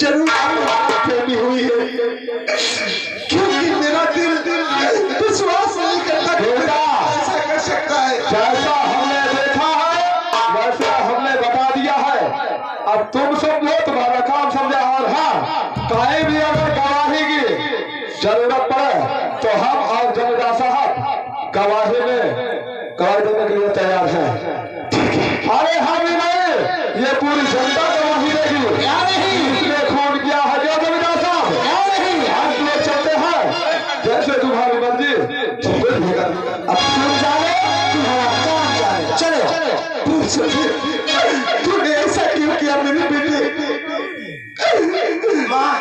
जरूर प्रेमी हुई है, क्योंकि मेरा दिल विश्वास नहीं करता कि ऐसा कर सकता है। जैसा हमने देखा है वैसे हमने बता दिया है। अब तुम समझो, तुम्हारा काम समझा। और हाँ, कहीं भी अगर गवाही की जरूरत पड़े तो हम और जमींदार साहब गवाही देने के लिए तैयार हैं। अरे हम ही नहीं, ये पूरी जनता गवाही देगी। इसने खून किया है जो जमींदार साहब, हम लोग चलते हैं जैसे तुम्हारी मर्जी। अब तुम जाने, तुम्हारा काम जाने। चलो तूने ऐसा क्यों किया मेरी बेटी? माँ,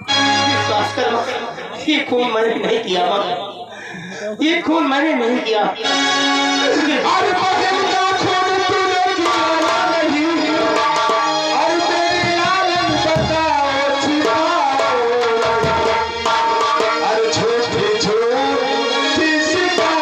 विश्वास करो, ये खून मैंने नहीं किया माँ, ये खून मैंने नहीं किया। अरे खून तूने किया नहीं, और मेरी आलम बताओ छिपाओ, अरे झूठी झूठी शिकायत।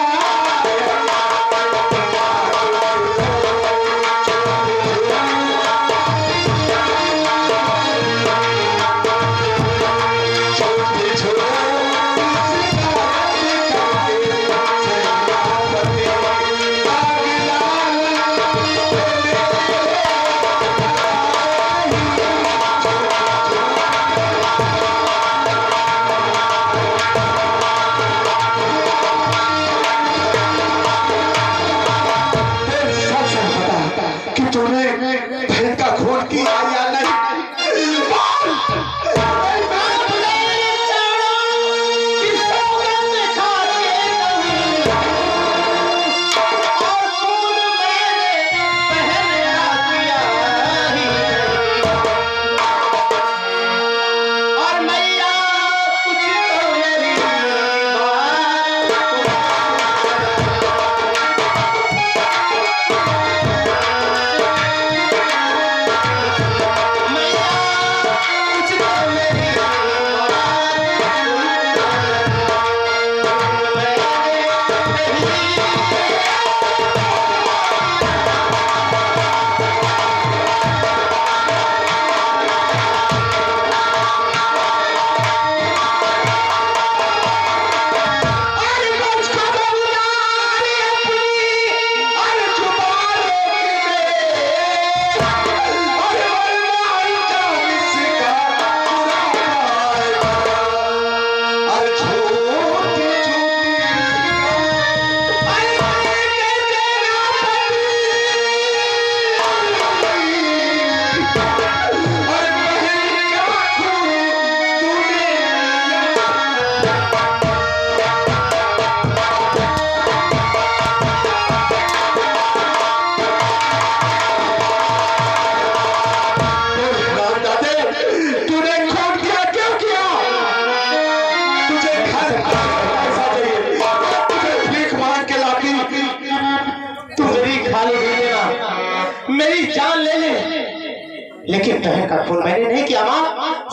लेकिन बहन का खून मैंने नहीं किया माँ,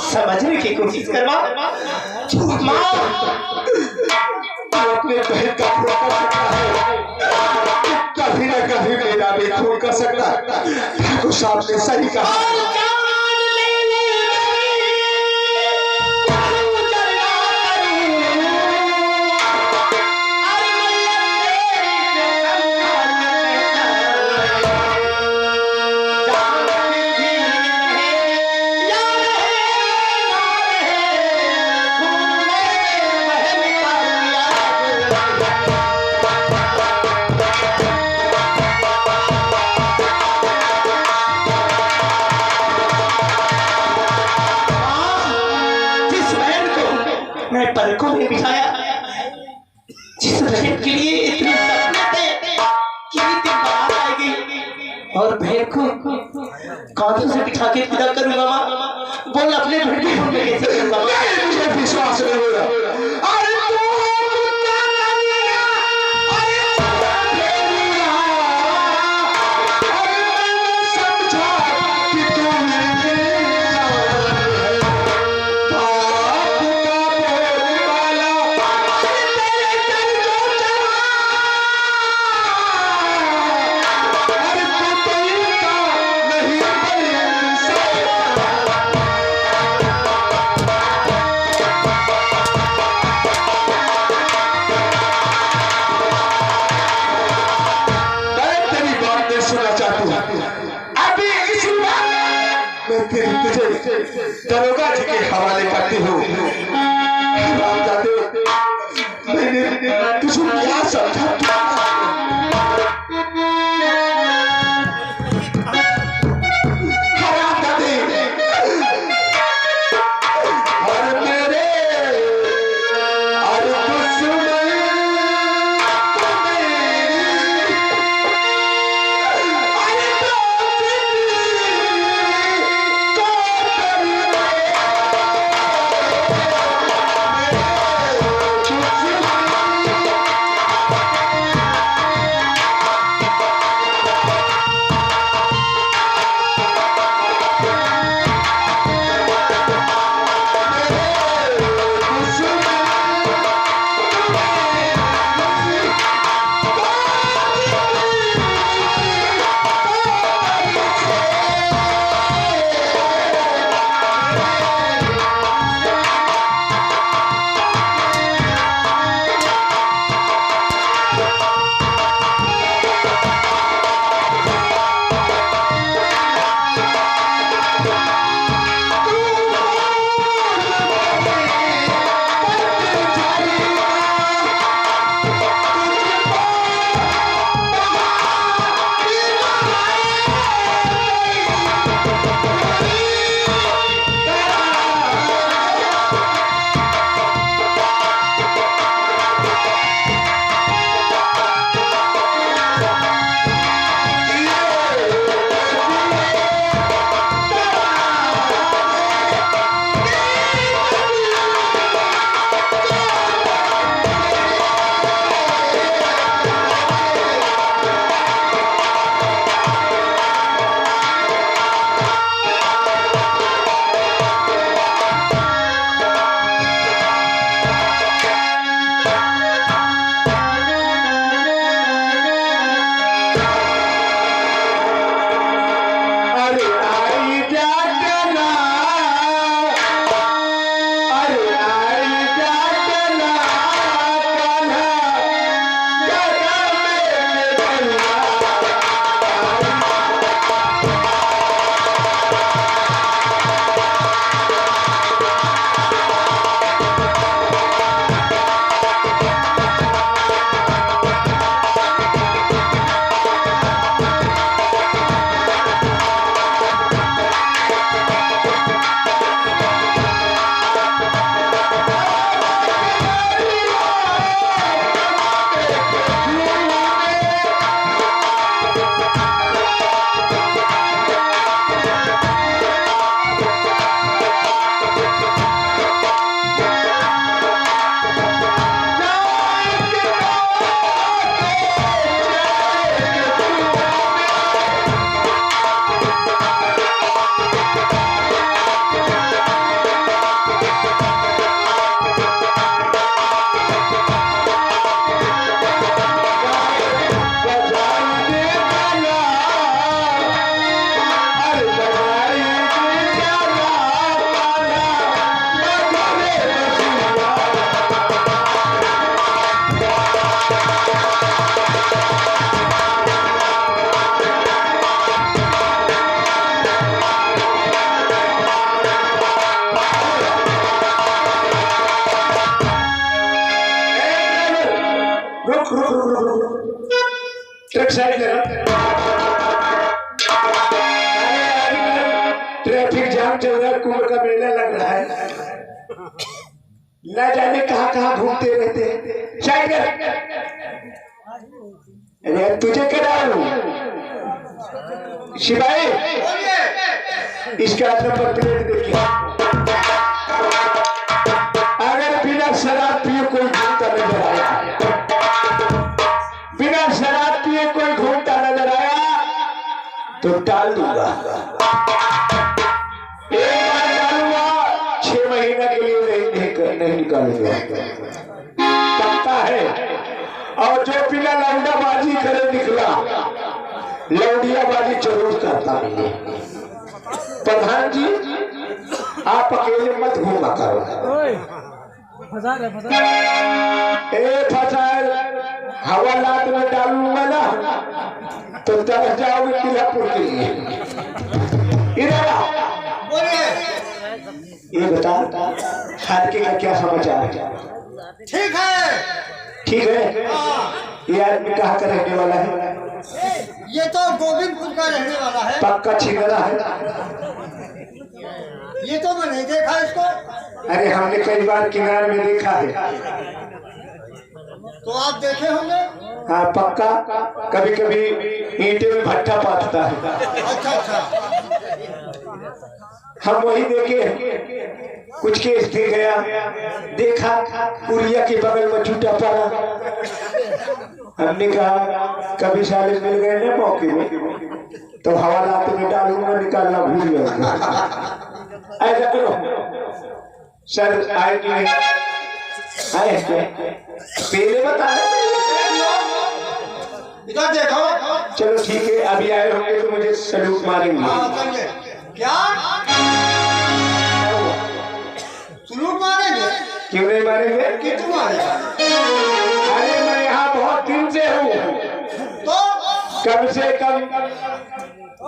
समझने की कोशिश कर माँ। अपने बहन का खून कर सकता है, कभी न कभी मेरा भी खून कर सकता है। ठाकुर साहब ने सही कहा। पलकों में बिठाया, जिस बहन के लिए इतनी सपने थे कि दिन बाहर आएगी, और बहन को कांधों से बिठा के विदा करूंगा माँ। बोल अपने बहन के खून में कैसे करूंगा? मुझे विश्वास नहीं हो रहा। मैं तुझे दरोगा जी के हवाले करती हूँ। मैंने तुझे क्या समझा? ट्रक साइड ट्रैफिक जाम चल रहा है, कुंभ का मेला लग रहा है, न जाने कहाँ कहाँ घूमते रहते हैं। साइड कर, तुझे क्या सिपाही, इसका नंबर प्लेट देखिए। अगर बिना शराब पिए कोई घूमता नजर आया, बिना शराब पिए कोई घूमता नजर आया तो टाल दूंगा। एक बार डालूंगा, 6 महीना के लिए नहीं निकालूंगा, पक्का है। और जो बिना लौंडाबाजी करे निकला, लौंडियाबाजी जरूर करता है। प्रधान जी, आप अकेले मत घूमा करो। हवालात में डालूंगा ना तो तरह जाओगे किलापुर के लिए। इधर ये बता हादके का क्या समाचार है? ठीक है। ठीक है। हाँ। ये आदमी कहाँ का रहने वाला है? ये तो गोविंदपुर का रहने वाला है। पक्का छिंदरा है? ये तो मैं नहीं देखा इसको। अरे हमने कई बार किनार में देखा है। तो आप देखे होंगे। हाँ पक्का। कभी कभी ईंटे में भट्टा पाथता है। अच्छा अच्छा। हम वही देखे कुछ केस दे गया, देखा पुलिया के बगल में झूठा पड़ा। हमने कहा कभी साले मिल गए ना मौके में तो हवालात में डालूंगा, निकालना भूल जाऊंगा। ऐसा करो सर आए पहले बता इधर देखो। चलो ठीक है, अभी आए होंगे तो मुझे सलूट मारेंगे। क्या सलूट मारेंगे? क्यों नहीं मारेंगे? कितने मारेगा? अरे मैं यहाँ बहुत दिन से हूँ, तो कम से कम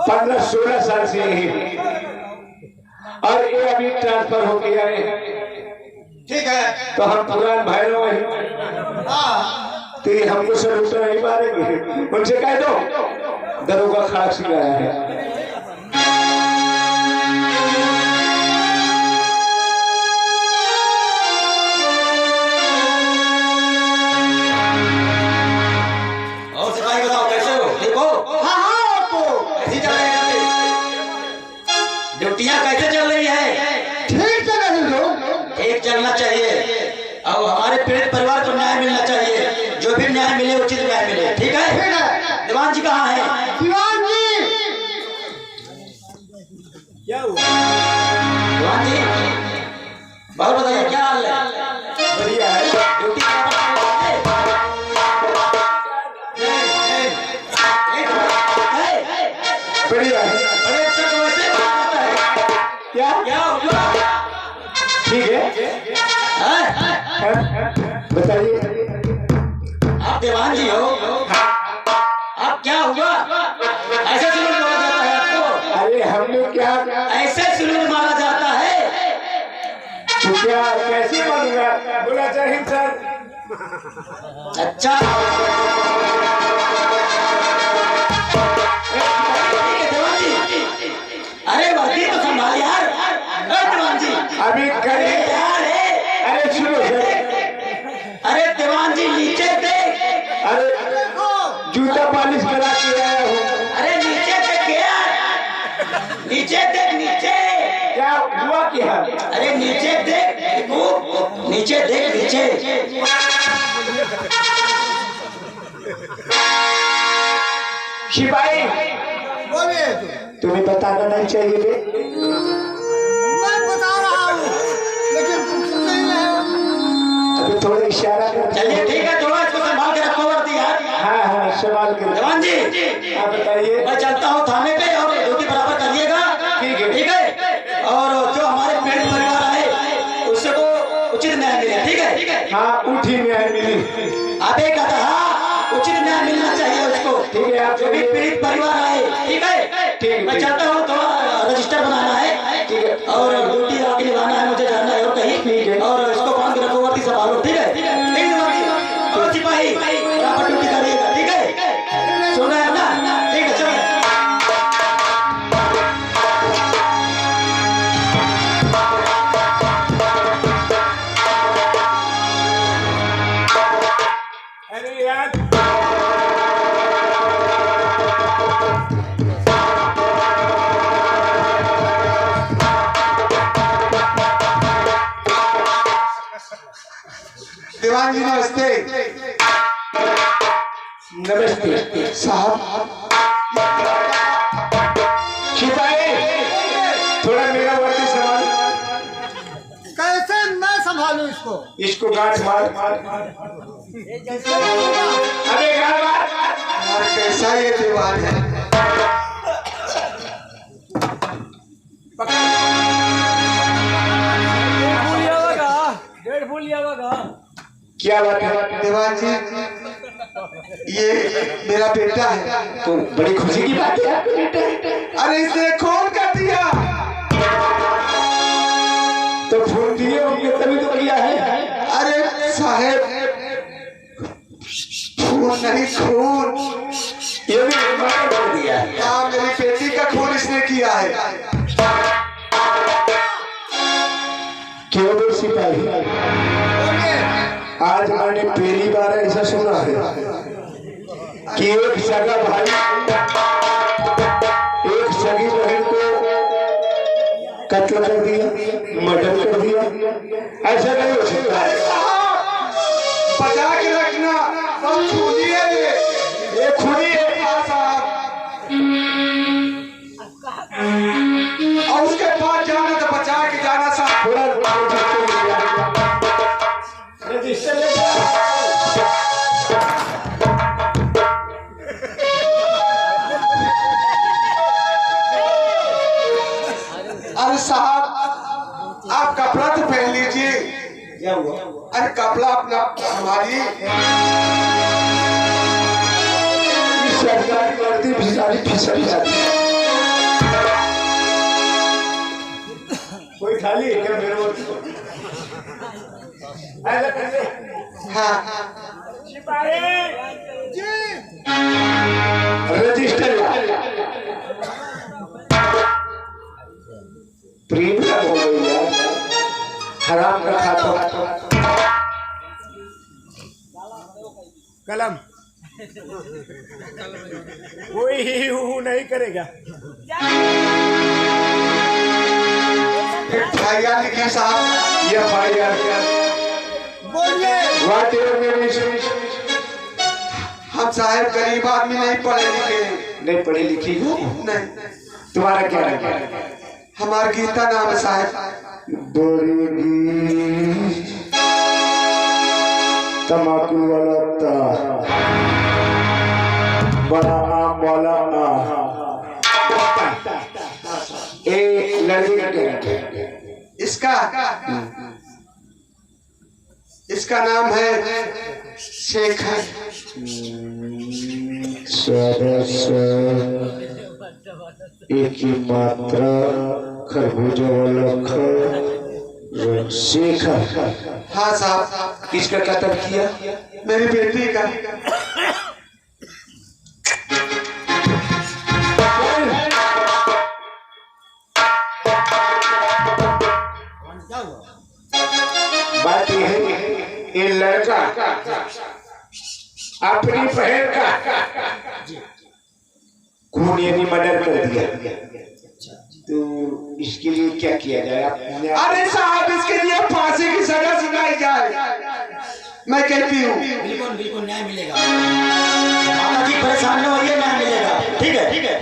15-16 साल से ही, और ये अभी ट्रांसफर हो गया है। ठीक है। तो हम पुरान भैरव हैं, हाँ। तो ये हमको सलूट तो नहीं मारेंगे। उनसे कह दो दरोगा खड़ा सिखाया है। ड्यूटियां कैसे चल रही है? ठीक चल रही हो। ठीक चलना चाहिए और हमारे पीड़ित परिवार को न्याय मिलना चाहिए। जो भी न्याय मिले उचित न्याय मिले। ठीक है। दीवान जी कहाँ है? दीवान जी। क्या हुआ? दीवान जी बहुत बताइए क्या हाल है? बढ़िया है। ड्यूटी बढ़िया है। बड़े अफसर को वैसे बात है। क्या क्या हुआ? ठीक है। बताइए। आप दीवान जी हो? आप क्या हुआ? ऐसे सुलूक मारा जाता है आपको? अरे हमने क्या ऐसे सुलूक मारा जाता है? तो क्या कैसे मालूंगा? बोला जय हिंद सर। अच्छा दीवान जी, अरे वर्दी तो संभाल यार। दीवान जी अभी करे यार। अरे सुनो सर। अरे दीवान जी नीचे देख। अरे जूता पॉलिश करा के आया हूँ। अरे नीचे देख यार। नीचे देख नीचे। क्या हुआ क्या? अरे नीचे देख। नीचे देख नीचे। सिपाही बोलिए। तुम्हें बताना नहीं चाहिए थे? मैं बता रहा हूँ लेकिन तुम सुन नहीं रहे हो। अभी थोड़ा इशारा कर। चलिए ठीक है, थोड़ा इसको संभाल के रखो वर्दी यार। हाँ हाँ सवाल कर। दीवान जी आप बताइए। मैं चलता हूँ थाने पे और ड्यूटी बराबर करिएगा। ठीक है। ठीक है। और जो हमारे पीड़ित परिवार आए उससे को उचित न्याय मिले। ठीक है। हाँ उठी न्याय मिली। आप एक कहता हाँ उचित न्याय मिलना चाहिए उसको। ठीक है। आप जो भी पीड़ित परिवार आए। ठीक है। ठीक। मैं चलता हूँ, थोड़ा रजिस्टर बनाना है। ठीक है। और ड्यूटी आगे निभाना है, मुझे जाना है और कहीं। ठीक है। और इसको बांध के रखो, वर्दी संभालो। ठीक है। ठीक है। तो सिपाही बराबर ड्यूटी करिएगा। ठीक है। सुन रहे हैं ना? ठीक है चलो। अरे यार दीवान जी नमस्ते। नमस्ते साहब। सिपाही थोड़ा मेरा वर्दी संभाल। कैसे मैं संभालूं इसको? इसको गांठ मार। अरे गांठ मार। कैसा ये दीवान है? क्या बात है? दीवान जी ये मेरा बेटा है। तो बड़ी खुशी की बात है आपके बेटे। अरे इसने खून कर दिया। तो फूल दिए होंगे तभी तो किया है। अरे साहेब खून नहीं खून, ये भी मर्डर कर दिया है। हाँ मेरी बेटी का खून इसने किया है। क्यों भी सिपाही, आज मैंने पहली बार ऐसा सुना है कि एक सगा भाई एक सगी बहन को कत्ल कर दिया, मर्डर कर दिया। ऐसा नहीं हो सकता है। बचा के रखना, सब खूनी है ये खूनी है। हाँ साहब, और उसके पास जाना तो बचा के जाना साहब। रजिस्टर ले जा। अरे साहब आप कपड़ा तो पहन लीजिए। क्या हुआ? अरे कपड़ा अपना हमारी सरकारी वर्दी भी सारी फिसल जाती है। कोई खाली है क्या मेरे को? हाँ रजिस्टर प्रीमियम हो गई यार, हराम का खाता। कलम कोई ही नहीं करेगा। FIR लिखिए साहब। ये FIR क्या? बोलिए। What your name is? हम साहब गरीब आदमी नहीं पढ़े लिखे। नहीं पढ़ी लिखी हो? नहीं। तुम्हारा क्या है? हमारा गीता नाम है साहब। तमाकू वाला ता, बड़ा आम वाला आ। ए लड़की का क्या? इसका नाम है शेखर। एक ही मात्रा खरबूजा वाला शेखर। हाँ साहब। किसका कत्ल किया? मेरी बेटी का। बात यह है ये लड़का अपनी बहन का खून यानी मर्डर कर दिया, तो इसके लिए क्या किया जाए? अरे साहब इसके लिए फांसी की सजा सुनाई जाए। मैं कहती हूँ बिल्कुल बिल्कुल न्याय मिलेगा। माता जी परेशान न होइए, न्याय मिलेगा। ठीक है ठीक है।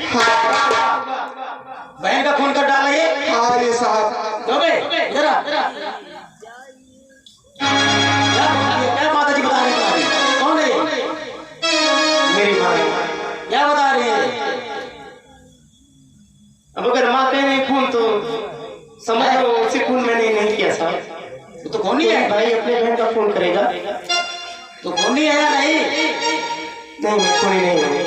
बहन का खून कर डाला ये। हाँ ये साहब। इधर आ। क्या माता जी बता रही है? कौन है ये? मेरी माँ। क्या बता रही है? अब अगर माँ कह रही खून तो समझ लो उसी खून मैंने नहीं किया साहब। तो कौन ही है भाई अपने बहन का खून करेगा? तो कौन ही है या नहीं? नहीं मैं खून नहीं हूँ।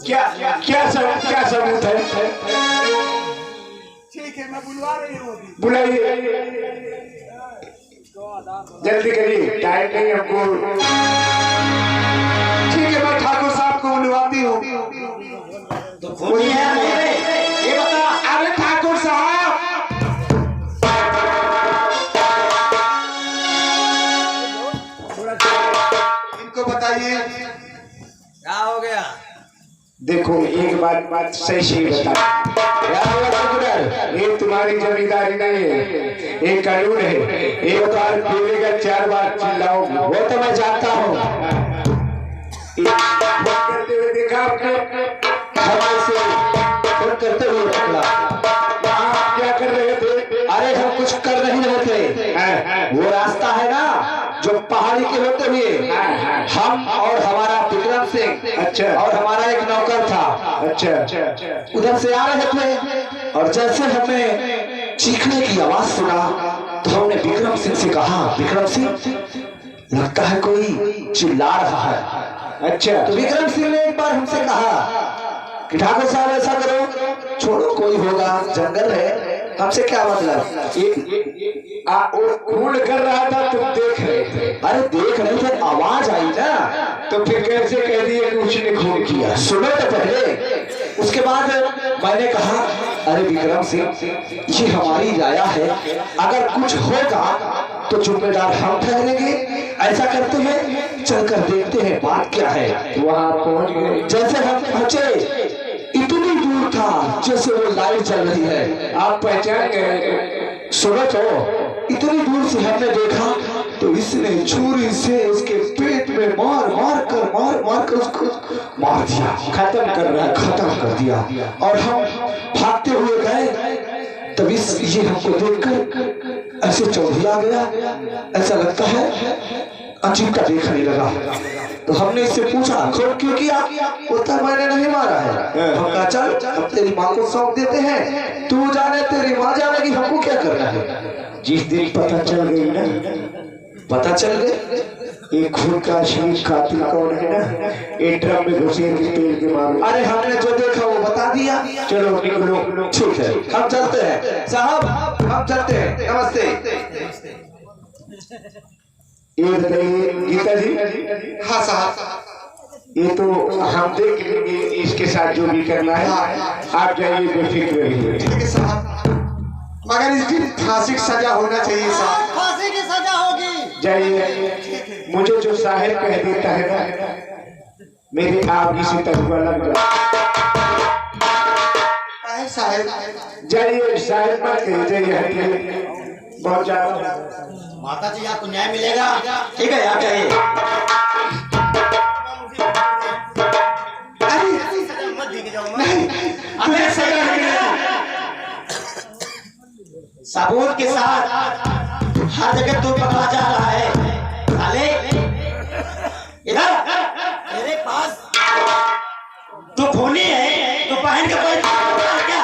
क्या सबूत है? ठीक है मैं बुलवा रही हूँ। बुलाइए, जल्दी करिए, टाइम नहीं हमको। ठीक है मैं ठाकुर साहब को बुलवाती हूँ। तो कौन ही है या नहीं ये बता। अरे ठाकुर साहब इनको बताइए क्या हो गया? देखो एक बात सही बता, ये तुम्हारी जिम्मेदारी नहीं है, ये कानून है। एक बार बोलेगा 4 बार चिल्लाओ, वो तो मैं जानता हूँ। करते हुए देखा आपने करते हुए क्या कर रहे थे? अरे हम कुछ कर नहीं रहे थे। वो रास्ता है ना जो पहाड़ी के होते हुए हम और हमारा विक्रम सिंह अच्छा और हमारा एक नौकर था, अच्छा उधर से आ रहे थे और जैसे हमने चीखने की आवाज सुना तो हमने विक्रम सिंह से कहा, विक्रम सिंह लगता है कोई चिल्ला रहा है। अच्छा तो विक्रम सिंह ने एक बार हमसे कहा कि ठाकुर साहब ऐसा करो, छोड़ो कोई होगा, जंगल है, हमसे क्या मतलब। वो खून कर रहा था, तुम देख रहे थे। अरे देख रहे थे, आवाज आई ना, तो फिर कैसे कह दिए कि उसने खून किया? सुनो तो पहले। उसके बाद मैंने कहा अरे विक्रम सिंह, ये हमारी राया है, अगर कुछ होगा तो जिम्मेदार हम ठहरेंगे। ऐसा करते हैं, चलकर देखते हैं बात क्या है। वहां पहुंच गए। जैसे हम पहुंचे, इतनी दूर था जैसे वो लाइट चल रही है। आप पहचान गए? सुनो तो, इतनी दूर से हमने देखा तो इसने छुरी से उसके पेट में मार मार कर उसको मार दिया, खत्म कर रहा, खत्म कर दिया। और हम भागते हुए गए, तब ये हमको देखकर ऐसे चौधिया गया, ऐसा लगता है अजीब का देखने लगा। तो हमने इससे पूछा खून क्यों किया? बोलता मैंने नहीं मारा है। हम कहा चल हम तेरी माँ को सौंप देते हैं, तू जाने तेरी माँ जाने की, हमको क्या करना है। जिस दिन पता चल गई ना, पता चल गए ये खून का असली कातिल कौन है ना, ये ड्रम में घुसे के तेल के मारो। अरे हमने जो देखा वो बता दिया। चलो निकलो। ठीक है, हम चलते हैं साहब, हम चलते हैं। नमस्ते। ये बताइए गीता जी। हाँ साहब। ये तो हम देख लेंगे, इसके साथ जो भी करना है आप जाइए, बेफिक्र रहिए। ठीक है साहब, मगर इसकी फांसी की सजा होना चाहिए साहब। फांसी की सजा होगी। जाइए, मुझे जो साहिब कह देता है ना, मेरी आगे से तजुर्बा लग जाए। साहब जाइए, साहिब मत कहिए, जाइए, बहुत ज्यादा। माता जी आपको न्याय मिलेगा। ठीक है, आप जाइए। सबूत के साथ हर जगह तू पकड़ा जा रहा है। साले इधर तेरे पास तू खूनी है, तू बहन का कोई क्या?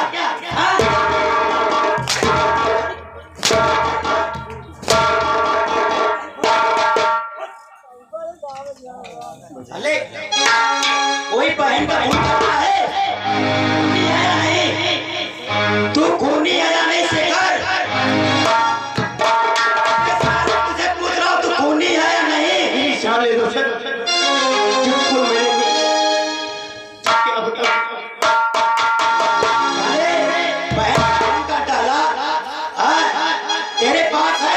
साले कोई बहन का खून करता है? खूनी है या नहीं? तू खूनी है या नहीं शेखर? तुझे पूछ रहा हूँ, तू खूनी है या नहीं? साले बहन का डाला तेरे पास है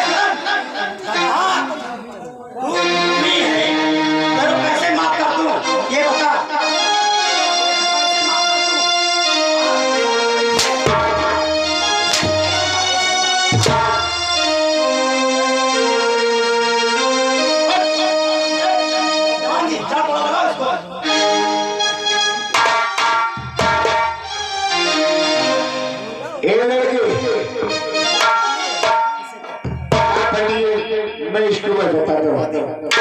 तू खूनी है, तेरे कैसे माफ कर दूं ये बता। मैं इसको बताता हूँ।